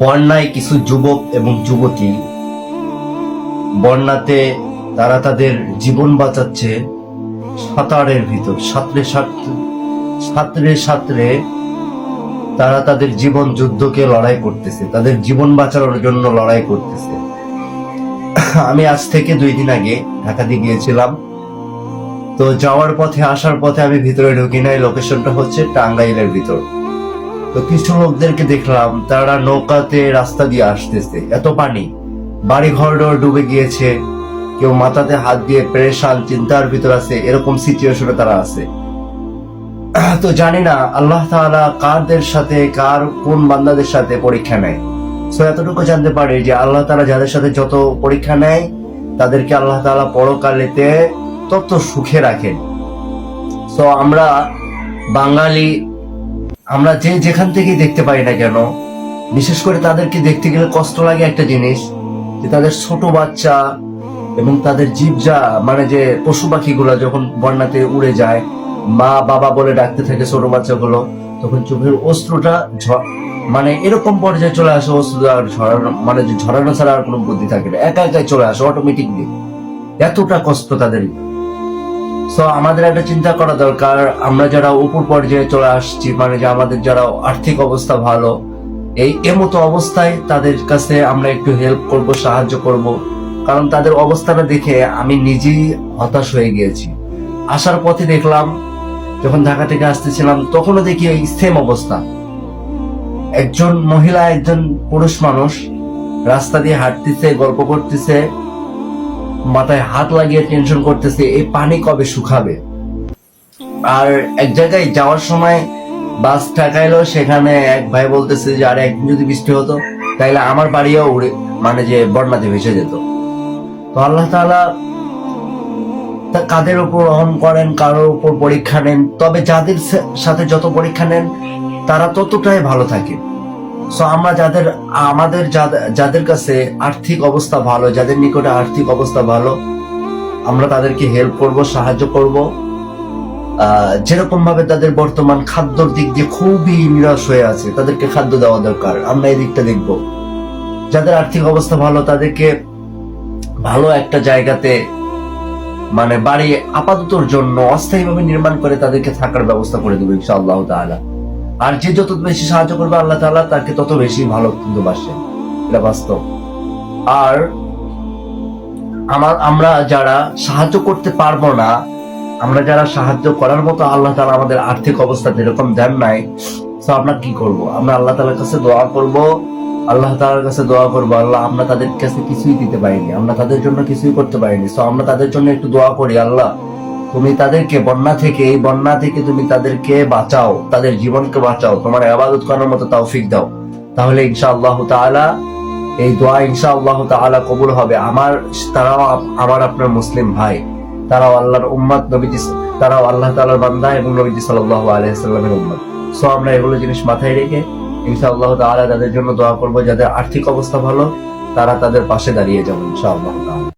বন্যায় কিছু যুবক এবং যুবতী বন্যাতে তারা তাদের জীবন বাঁচাচ্ছে সাঁতারের ভিতর সাঁতরে সাঁতরে সাঁতরে তারা তাদের জীবন যুদ্ধকে লড়াই করতেছে, তাদের জীবন বাঁচানোর জন্য লড়াই করতেছে। আমি আজ থেকে 2 দিন আগে ঢাকাতে গিয়েছিলাম। তো যাওয়ার পথে আসার পথে আমি ভিতরে ঢুকি নাই, লোকেশনটা হচ্ছে টাঙ্গাইলের ভিতর। তো কিছু লোকদেরকে দেখলাম তারা নৌকাতে রাস্তা দিয়ে আসতেছে, এত পানি, বাড়ি ঘর ডুবে গিয়েছে, কেউ মাথাতে হাত দিয়ে পেরেশান চিন্তার ভিতর আছে, এরকম সিচুয়েশনে তারা আছে। তো জানি না আল্লাহ তাআলা কাদের সাথে কার কোন বান্দাদের সাথে পরীক্ষা নেয়। সো এতটুকু জানতে পারি যে আল্লাহ তাআলা যাদের সাথে যত পরীক্ষা নেয় তাদেরকে আল্লাহ তাআলা পরকালেতে তত সুখে রাখেন। সো আমরা বাঙালি, আমরা যেখান থেকেই দেখতে পাই না কেন, বিশেষ করে তাদেরকে দেখতে গেলে কষ্ট লাগে একটা জিনিস, যে তাদের ছোট বাচ্চা এবং তাদের জীবজা মানে যে পশু পাখিগুলো যখন বন্যাতে উড়ে যায়, মা বাবা বলে ডাকতে থাকে ছোট বাচ্চাগুলো, তখন চোখের অশ্রুটা মানে এরকম পর্যায়ে চলে আসে, অশ্রু আর ঝরানো মানে ঝরানো ছাড়া আর কোনো বুদ্ধি থাকে না, একা একাই চলে আসে অটোমেটিকলি, এতটা কষ্ট তাদের। সো আমাদের একটা চিন্তা করা দরকার, আমরা যারা উপর পর্যায়ে চলে আসছি, মানে যে আমাদের যারা আর্থিক অবস্থা ভালো, এই এমতো অবস্থায় তাদের কাছে আমরা একটু হেল্প করব, সাহায্য করব। কারণ তাদের অবস্থাটা দেখে আমি নিজেই হতাশ হয়ে গিয়েছি। আসার পথে দেখলাম, যখন ঢাকা থেকে আসতেছিলাম তখনও দেখি এই সেম অবস্থা, একজন মহিলা একজন পুরুষ মানুষ রাস্তা দিয়ে হাঁটতেছে, গল্প করতেছে, মাথায় হাত লাগিয়ে টেনশন করতেছে এই পানি কবে শুকাবে। আর এক জায়গায় যাওয়ার সময় বাস ঠেকাইলো, সেখানে এক ভাই বলতেছে যে আরে একদিন যদি বৃষ্টি হতো তাইলে আমার বাড়িও উড়ে মানে যে বন্যাতে ভেসে যেত। তো আল্লাহ তাআলা কাদের উপর রহম করেন, কারোর উপর পরীক্ষা নেন, তবে যাদের সাথে যত পরীক্ষা নেন তারা ততটাই ভালো থাকে। সো আমরা যাদের কাছে আর্থিক অবস্থা ভালো, যাদের নিকটে আর্থিক অবস্থা ভালো, আমরা তাদেরকে হেল্প করব, সাহায্য করব। যেরকম ভাবে তাদের বর্তমান খাদ্যর দিক দিয়ে খুবই নিরাশ হয়ে আছে, তাদেরকে খাদ্য দেওয়া দরকার, আমরা এই দিকটা দেখব। যাদের আর্থিক অবস্থা ভালো তাদেরকে ভালো একটা জায়গাতে মানে বাড়ি আপাততর জন্য অস্থায়ীভাবে নির্মাণ করে তাদেরকে থাকার ব্যবস্থা করে দেবো ইনশাআল্লাহ তাআলা। আর যে যত বেশি সাহায্য করবে আল্লাহ তাআলা তাকে তত বেশি ভালো কিন্তু বাসেন, এটা বাস্তব। আর আমরা যারা সাহায্য করতে পারবো না, আমরা যারা সাহায্য করার মতো আল্লাহ তাআলা আমাদের আর্থিক অবস্থা যেরকম দেন নাই, তো আমরা কি করব? আমরা আল্লাহ তাআলার কাছে দোয়া করব, আল্লাহ তাআলার কাছে দোয়া করব, আল্লাহ আমরা তাদের কাছে কিছুই দিতে পারিনি, আমরা তাদের জন্য কিছুই করতে পারিনি, তো আমরা তাদের জন্য একটু দোয়া করি, আল্লাহ তুমি তাদেরকে এই বন্যা থেকে তুমি তাদেরকে বাঁচাও, তাদের জীবনকে বাঁচাও, তোমার ইবাদত করার মতো তৌফিক দাও। তাহলে ইনশাআল্লাহ তাআলা এই দোয়া ইনশাআল্লাহ তাআলা কবুল হবে। তারাও আমার আপনার মুসলিম ভাই, তারাও আল্লাহর উম্মত, তারাও আল্লাহ তাআলার বান্দা এবং নবীজি সাল্লাল্লাহু আলাইহি ওয়াসাল্লামের উম্মত। সো আমরা এগুলো জিনিস মাথায় রেখে ইনশাআল্লাহ তাআলা তাদের জন্য দোয়া করব, যাদের আর্থিক অবস্থা ভালো তারা তাদের পাশে দাঁড়িয়ে যাবে ইনশাআল্লাহ তাআলা।